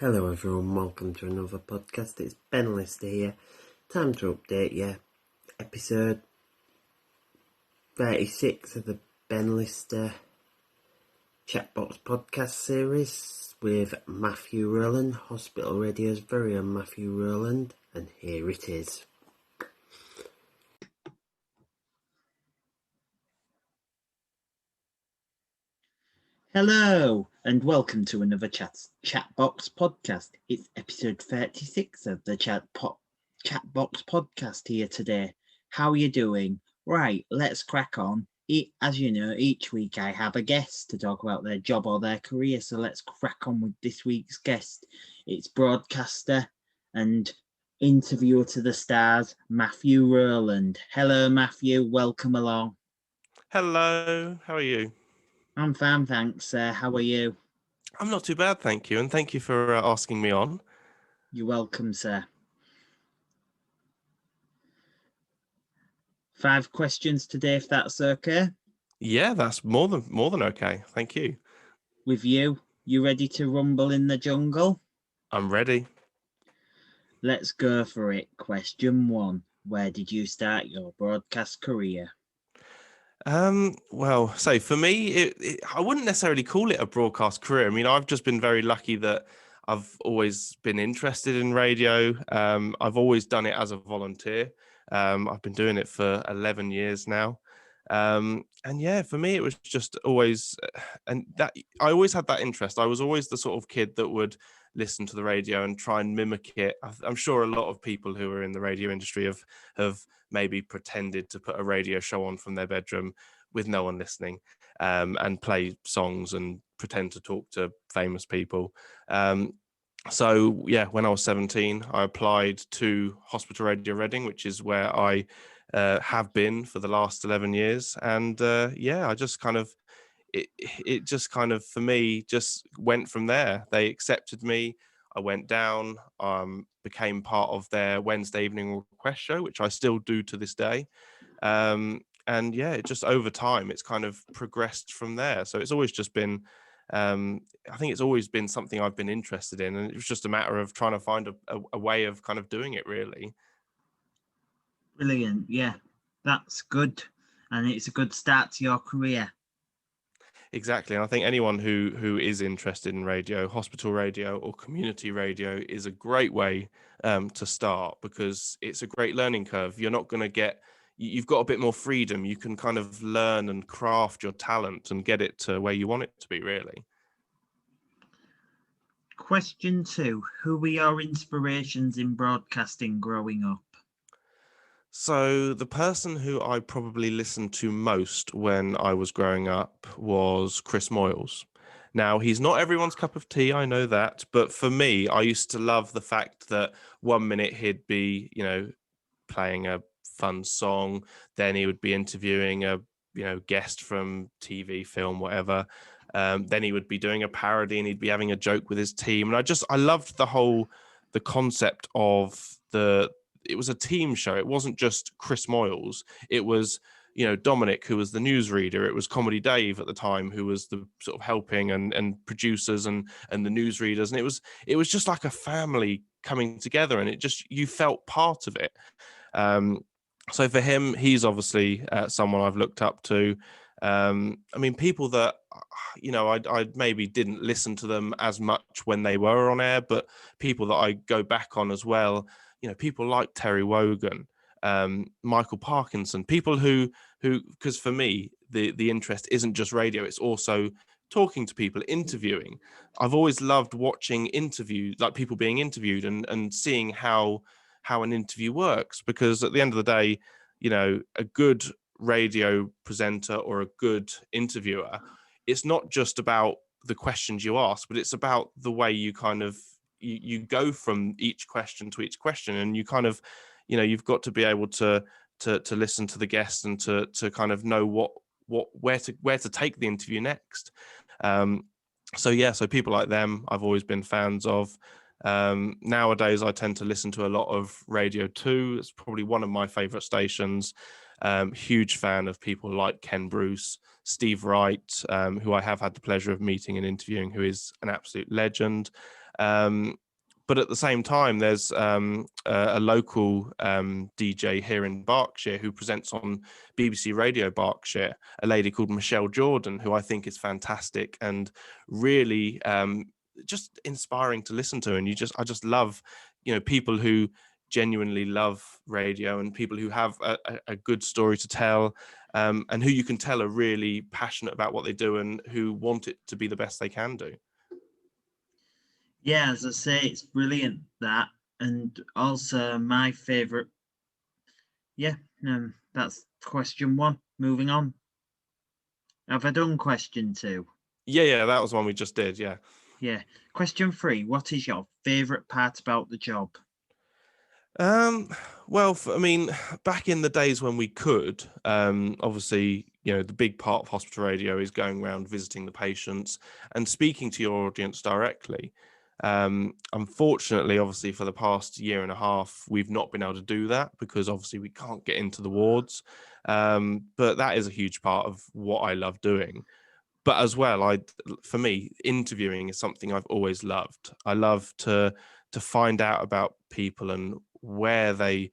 Hello everyone, welcome to another podcast. It's Ben Lister here. Time to update you. Episode 36 of the Ben Lister Chatbox podcast series with Matthew Rolland, Hospital Radio's very own Matthew Rolland, and here it is. Hello, and welcome to another Chatbox podcast. It's episode 36 of the Chatbox podcast here today. How are you doing? Right, let's crack on. As you know, each week I have a guest to talk about their job or their career, so let's crack on with this week's guest. It's broadcaster and interviewer to the stars, Matthew Rolland. Hello, Matthew. Welcome along. Hello, how are you? I'm fine, thanks. How are you? I'm not too bad, thank you, and thank you for asking me on. You're welcome, sir. 5 questions today, if that's okay. Yeah, that's more than okay. Thank you. With you ready to rumble in the jungle? I'm ready. Let's go for it. Question 1. Where did you start your broadcast career? Well, so for me, I wouldn't necessarily call it a broadcast career. I mean, I've just been very lucky that I've always been interested in radio. I've always done it as a volunteer. I've been doing it for 11 years now. And yeah, for me, it was just always, and that I always had that interest. I was always the sort of kid that would listen to the radio and try and mimic it. I'm sure a lot of people who are in the radio industry have maybe pretended to put a radio show on from their bedroom with no one listening, and play songs and pretend to talk to famous people. So yeah, when I was 17, I applied to Hospital Radio Reading, which is where I have been for the last 11 years. And yeah, I just kind of, it just kind of, for me, just went from there. They accepted me. I went down, became part of their Wednesday evening request show, which I still do to this day. And yeah, it just over time, it's kind of progressed from there. So it's always just been, I think it's always been something I've been interested in. And it was just a matter of trying to find a way of kind of doing it, really. Brilliant. Yeah, that's good. And it's a good start to your career. Exactly. And I think anyone who is interested in radio, hospital radio or community radio is a great way to start, because it's a great learning curve. You're not going to get, you've got a bit more freedom. You can kind of learn and craft your talent and get it to where you want it to be, really. Question 2. Who were your inspirations in broadcasting growing up? So the person who I probably listened to most when I was growing up was Chris Moyles. Now, he's not everyone's cup of tea, I know that. But for me, I used to love the fact that 1 minute he'd be, playing a fun song. Then he would be interviewing a, guest from TV, film, whatever. Then he would be doing a parody and he'd be having a joke with his team. And I loved the concept of it was a team show. It wasn't just Chris Moyles. It was, Dominic, who was the newsreader. It was Comedy Dave at the time, who was the sort of helping and producers and the newsreaders. And it was just like a family coming together, and you felt part of it. So for him, he's obviously someone I've looked up to. I mean, people that, I maybe didn't listen to them as much when they were on air, but people that I go back on as well, people like Terry Wogan, Michael Parkinson, people who, because for me, the interest isn't just radio, it's also talking to people, interviewing. I've always loved watching interviews, like people being interviewed and seeing how an interview works, because at the end of the day, a good radio presenter or a good interviewer, it's not just about the questions you ask, but it's about the way you kind of you go from each question to each question, and you kind of, you've got to be able to listen to the guest and to kind of know where to take the interview next. So people like them I've always been fans of. Nowadays I tend to listen to a lot of Radio 2. It's probably one of my favorite stations. Huge fan of people like Ken Bruce, Steve Wright, who I have had the pleasure of meeting and interviewing, who is an absolute legend. But at the same time, there's a local DJ here in Berkshire who presents on BBC Radio Berkshire, a lady called Michelle Jordan, who I think is fantastic and really just inspiring to listen to. And I just love, people who genuinely love radio and people who have a good story to tell, and who you can tell are really passionate about what they do and who want it to be the best they can do. Yeah, as I say, it's brilliant, that. And also my favourite. Yeah, that's question 1. Moving on. Have I done question 2? Yeah, that was one we just did. Yeah. Question 3. What is your favourite part about the job? Well, back in the days when we could, obviously, the big part of hospital radio is going around visiting the patients and speaking to your audience directly. Unfortunately, obviously, for the past year and a half, we've not been able to do that because obviously we can't get into the wards. But that is a huge part of what I love doing. But as well, for me, interviewing is something I've always loved. I love to find out about people and where they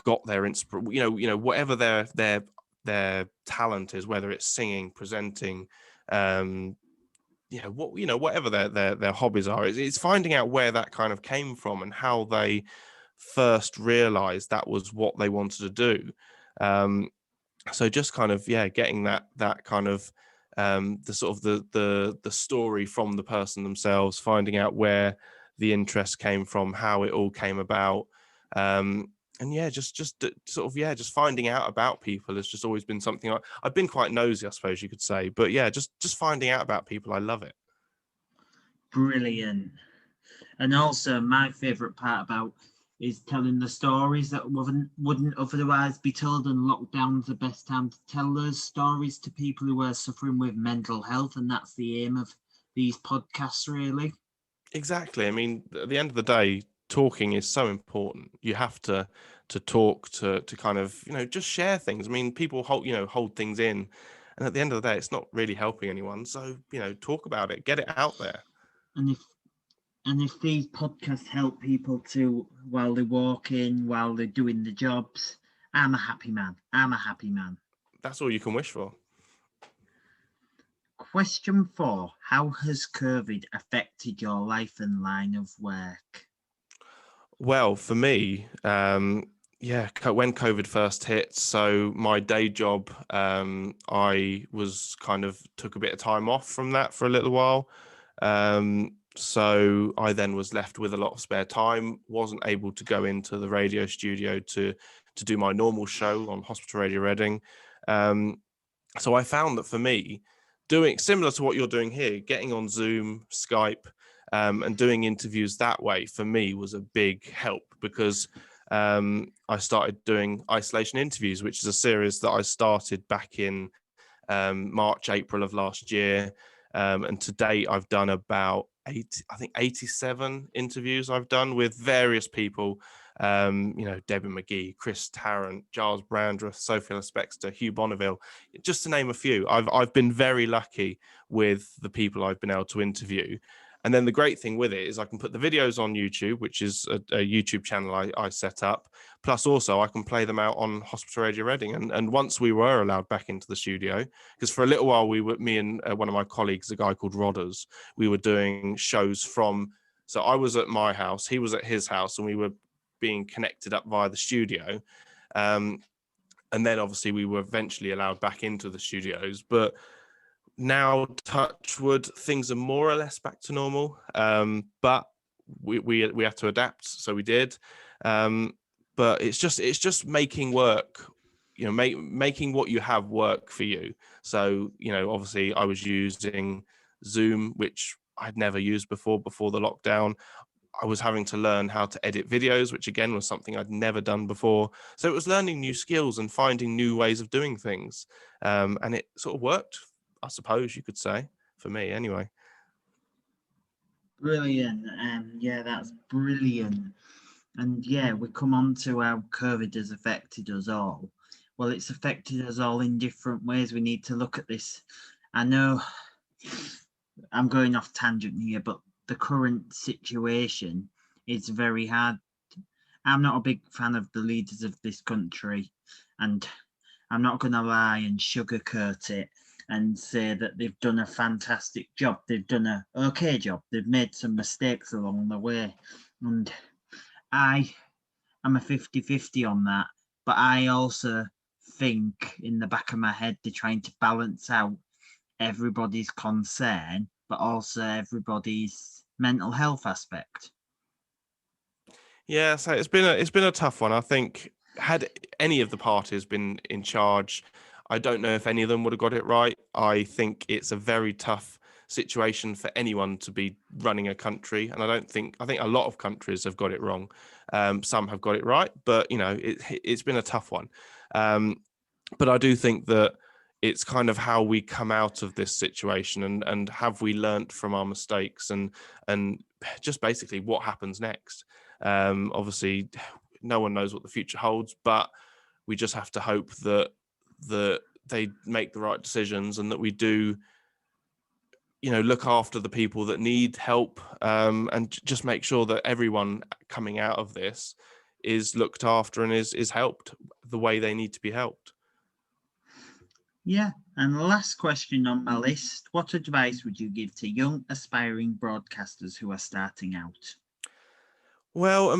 got their inspiration, whatever their talent is, whether it's singing, presenting, whatever their hobbies are. It's finding out where that kind of came from and how they first realized that was what they wanted to do. So just kind of getting that kind of the sort of the story from the person themselves, finding out where the interest came from, how it all came about, and just finding out about people has just always been something I've been quite nosy, I suppose you could say. But just finding out about people, I love it. Brilliant. And also my favourite part about is telling the stories that wouldn't otherwise be told, and lockdown's the best time to tell those stories to people who are suffering with mental health, and that's the aim of these podcasts, really. Exactly. At the end of the day, talking is so important. You have to talk to kind of just share things. People hold things in, and at the end of the day, it's not really helping anyone. So talk about it, get it out there. And if these podcasts help people to, while they're walking, while they're doing the jobs, I'm a happy man. That's all you can wish for. Question 4. How has COVID affected your life and line of work? Well, for me, when COVID first hit, so my day job, I was took a bit of time off from that for a little while. So I then was left with a lot of spare time, wasn't able to go into the radio studio to do my normal show on Hospital Radio Reading. So I found that for me, doing similar to what you're doing here, getting on Zoom, Skype, and doing interviews that way, for me was a big help because I started doing isolation interviews, which is a series that I started back in March, April of last year. And to date, I've done about 87 interviews I've done with various people. Debbie McGee, Chris Tarrant, Giles Brandreth, Sophia Spexter, Hugh Bonneville, just to name a few. I've been very lucky with the people I've been able to interview. And then the great thing with it is I can put the videos on YouTube, which is a YouTube channel I set up. Plus also I can play them out on Hospital Radio Reading. And once we were allowed back into the studio, because for a little while me and one of my colleagues, a guy called Rodders, we were doing shows so I was at my house, he was at his house, and we were being connected up via the studio. And then obviously we were eventually allowed back into the studios. But now, touch wood, things are more or less back to normal, but we have to adapt, so we did. But it's just making work, making what you have work for you. So obviously I was using Zoom, which I'd never used before the lockdown. I was having to learn how to edit videos, which again was something I'd never done before. So it was learning new skills and finding new ways of doing things, and it sort of worked, I suppose you could say, for me anyway. Brilliant. That's brilliant. And we come on to how COVID has affected us all. Well, it's affected us all in different ways. We need to look at this. I know I'm going off tangent here, but the current situation is very hard. I'm not a big fan of the leaders of this country, and I'm not going to lie and sugarcoat it and say that they've done a fantastic job. They've done a okay job. They've made some mistakes along the way, and I'm a 50-50 on that. But I also think in the back of my head they're trying to balance out everybody's concern, but also everybody's mental health aspect. Yeah, so it's been a tough one. I think had any of the parties been in charge, I don't know if any of them would have got it right. I think it's a very tough situation for anyone to be running a country, and I think a lot of countries have got it wrong. Some have got it right, but it's been a tough one. But I do think that it's kind of how we come out of this situation, and have we learnt from our mistakes, and just basically what happens next. Obviously, no one knows what the future holds, but we just have to hope that they make the right decisions, and that we do, look after the people that need help, and just make sure that everyone coming out of this is looked after and is helped the way they need to be helped. Yeah, and the last question on my list, what advice would you give to young aspiring broadcasters who are starting out? Well,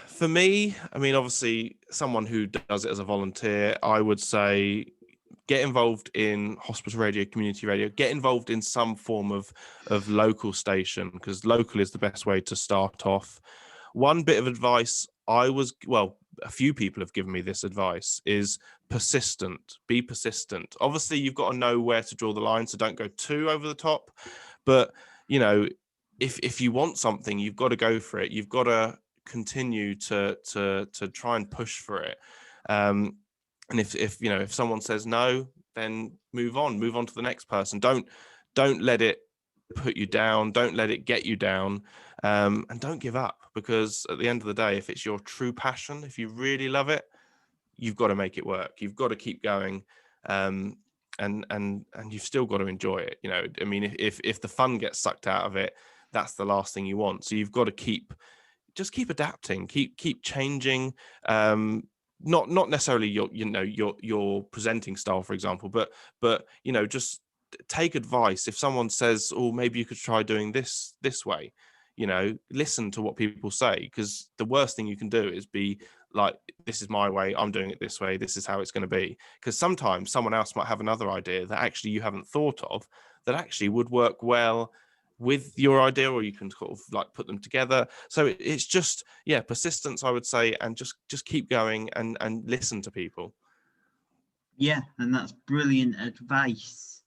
for me, obviously, someone who does it as a volunteer, I would say get involved in hospital radio, community radio, get involved in some form of local station, because local is the best way to start off. One bit of advice a few people have given me this advice is persistent. Be persistent. Obviously, you've got to know where to draw the line, so don't go too over the top. But, if you want something, you've got to go for it. You've got to continue to try and push for it. And if someone says no, then move on to the next person. Don't let it put you down. Don't let it get you down. And don't give up, because at the end of the day, if it's your true passion, if you really love it, you've got to make it work. You've got to keep going. And you've still got to enjoy it. If the fun gets sucked out of it, that's the last thing you want. So you've got to keep adapting, keep changing. Not necessarily your presenting style, for example, but just take advice. If someone says, oh, maybe you could try doing this way, listen to what people say, because the worst thing you can do is be like, this is my way, I'm doing it this way, this is how it's going to be. Because sometimes someone else might have another idea that actually you haven't thought of, that actually would work well with your idea, or you can sort of like put them together. So it's just, persistence, I would say, and just keep going and listen to people. Yeah, and that's brilliant advice.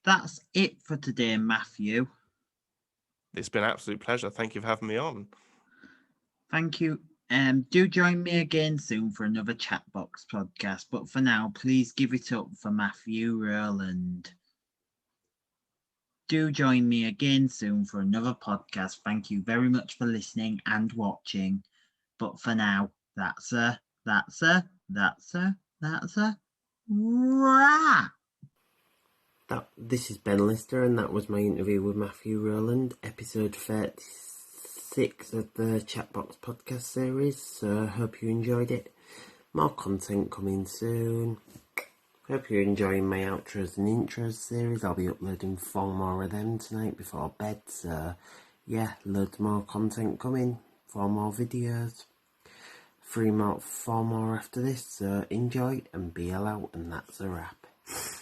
That's it for today, Matthew. It's been an absolute pleasure. Thank you for having me on. Thank you. Do join me again soon for another Chatbox podcast. But for now, please give it up for Matthew Rolland. Do join me again soon for another podcast. Thank you very much for listening and watching. But for now, that's a wrap. This is Ben Lister, and that was my interview with Matthew Rolland, episode 36 of the Chatbox podcast series. So I hope you enjoyed it. More content coming soon. Hope you're enjoying my outros and intros series. I'll be uploading 4 more of them tonight before bed. So yeah, loads more content coming. 4 more videos. 4 more after this. So enjoy and be out, and that's a wrap.